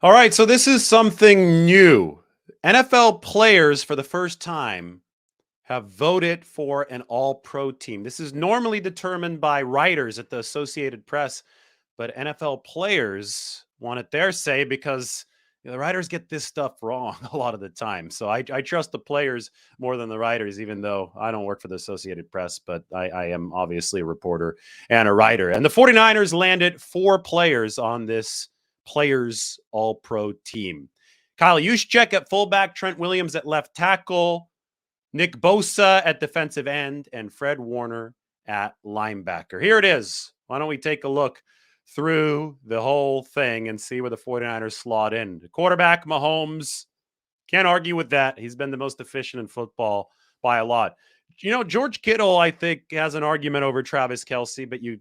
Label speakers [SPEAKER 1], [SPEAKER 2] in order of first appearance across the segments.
[SPEAKER 1] All right, so this is something new. NFL players, for the first time, have voted for an all pro team. This is normally determined by writers at the Associated Press, but NFL players want it their say because the writers get this stuff wrong a lot of the time. So I trust the players more than the writers, even though I don't work for the Associated Press, but I am obviously a reporter and a writer. And the 49ers landed 4 players on this players all pro team. Kyle Juszczyk at fullback, Trent Williams at left tackle, Nick Bosa at defensive end, and Fred Warner at linebacker. Here it is. Why don't we take a look through the whole thing and see where the 49ers slot in? The quarterback, Mahomes, can't argue with that. He's been the most efficient in football by a lot. George Kittle, I think, has an argument over Travis Kelce, but you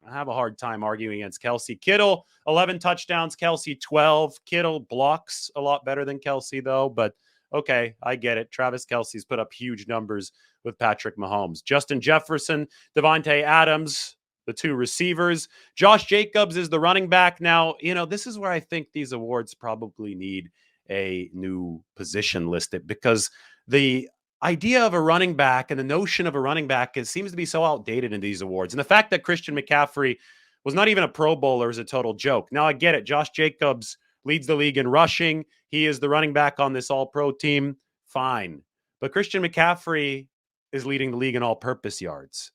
[SPEAKER 1] have a hard time arguing against Kelce. Kittle, 11 touchdowns, Kelce, 12. Kittle blocks a lot better than Kelce, though, but okay, I get it. Travis Kelce's put up huge numbers with Patrick Mahomes. Justin Jefferson, Devontae Adams, the 2 receivers. Josh Jacobs is the running back. Now, this is where I think these awards probably need a new position listed because the idea of a running back and the notion of a running back seems to be so outdated in these awards. And the fact that Christian McCaffrey was not even a Pro Bowler is a total joke. Now, I get it. Josh Jacobs leads the league in rushing. He is the running back on this all-pro team. Fine. But Christian McCaffrey is leading the league in all-purpose yards.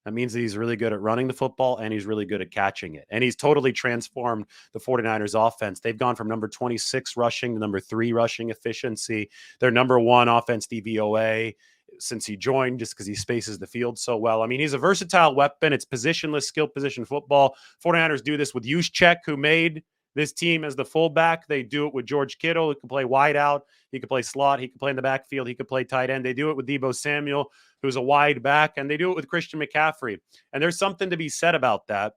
[SPEAKER 1] That means that he's really good at running the football and he's really good at catching it. And he's totally transformed the 49ers offense. They've gone from number 26 rushing to number 3 rushing efficiency. They're number 1 offense DVOA since he joined, just because he spaces the field so well. I mean, he's a versatile weapon. It's positionless, skill position football. 49ers do this with Juszczyk, who made this team as the fullback. They do it with George Kittle, who can play wide out. He could play slot. He could play in the backfield. He could play tight end. They do it with Deebo Samuel, who's a wide back, and they do it with Christian McCaffrey. And there's something to be said about that.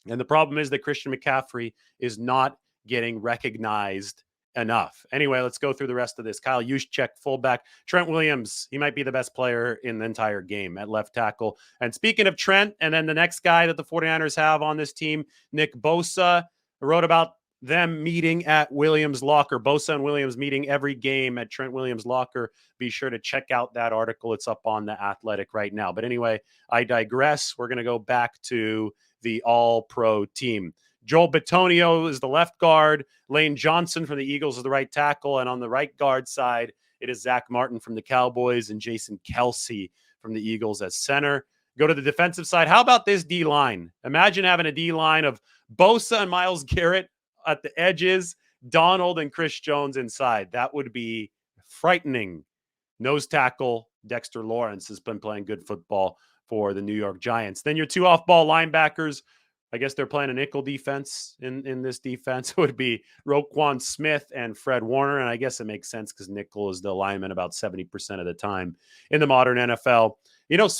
[SPEAKER 1] And the problem is that Christian McCaffrey is not getting recognized enough. Anyway, let's go through the rest of this. Kyle Juszczyk, fullback. Trent Williams, he might be the best player in the entire game at left tackle. And speaking of Trent, and then the next guy that the 49ers have on this team, Nick Bosa, I wrote about them meeting at Williams' locker. Bosa and Williams meeting every game at Trent Williams' locker. Be sure to check out that article. It's up on The Athletic right now. But anyway, I digress. We're going to go back to the all-pro team. Joel Bitonio is the left guard. Lane Johnson from the Eagles is the right tackle. And on the right guard side, it is Zach Martin from the Cowboys and Jason Kelce from the Eagles as center. Go to the defensive side. How about this D-line? Imagine having a D-line of Bosa and Myles Garrett at the edges, Donald and Chris Jones inside. That would be frightening. Nose tackle, Dexter Lawrence has been playing good football for the New York Giants. Then your 2 off-ball linebackers. I guess they're playing a nickel defense in this defense. It would be Roquan Smith and Fred Warner. And I guess it makes sense because nickel is the lineman about 70% of the time in the modern NFL.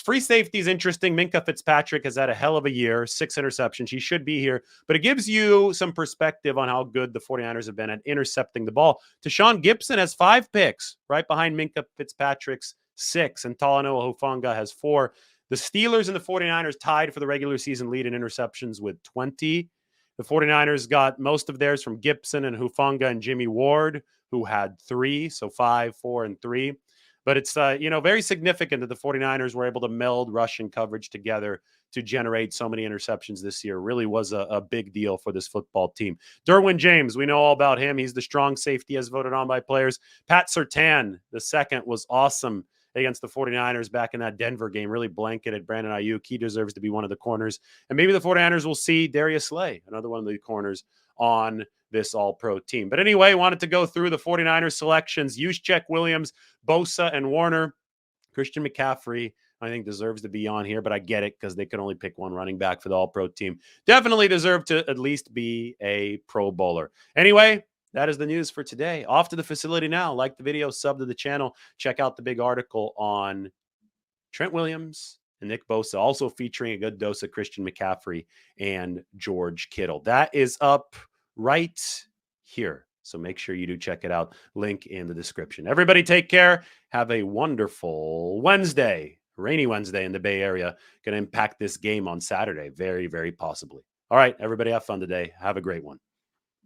[SPEAKER 1] Free safety is interesting. Minkah Fitzpatrick has had a hell of a year, 6 interceptions. He should be here, but it gives you some perspective on how good the 49ers have been at intercepting the ball. Tashawn Gibson has 5 picks, right behind Minkah Fitzpatrick's 6, and Talanoa Hufanga has 4. The Steelers and the 49ers tied for the regular season lead in interceptions with 20. The 49ers got most of theirs from Gibson and Hufanga and Jimmy Ward, who had 3, so 5, 4, and 3. But it's, very significant that the 49ers were able to meld rush and coverage together to generate so many interceptions this year. Really was a big deal for this football team. Derwin James, we know all about him. He's the strong safety as voted on by players. Pat Surtain, the second, was awesome against the 49ers back in that Denver game. Really blanketed Brandon Ayuk. He deserves to be one of the corners. And maybe the 49ers will see Darius Slay, another one of the corners, on this all-pro team. But anyway, wanted to go through the 49ers selections. Juszczyk, Williams, Bosa, and Warner. Christian McCaffrey, I think, deserves to be on here, but I get it because they could only pick one running back for the all-pro team. Definitely deserve to at least be a Pro Bowler. Anyway, that is the news for today. Off to the facility now. Like the video, sub to the channel. Check out the big article on Trent Williams and Nick Bosa, also featuring a good dose of Christian McCaffrey and George Kittle. That is up right here. So make sure you do check it out. Link in the description. Everybody take care. Have a wonderful Wednesday. Rainy Wednesday in the Bay Area. Going to impact this game on Saturday. Very, very possibly. All right, everybody have fun today. Have a great one.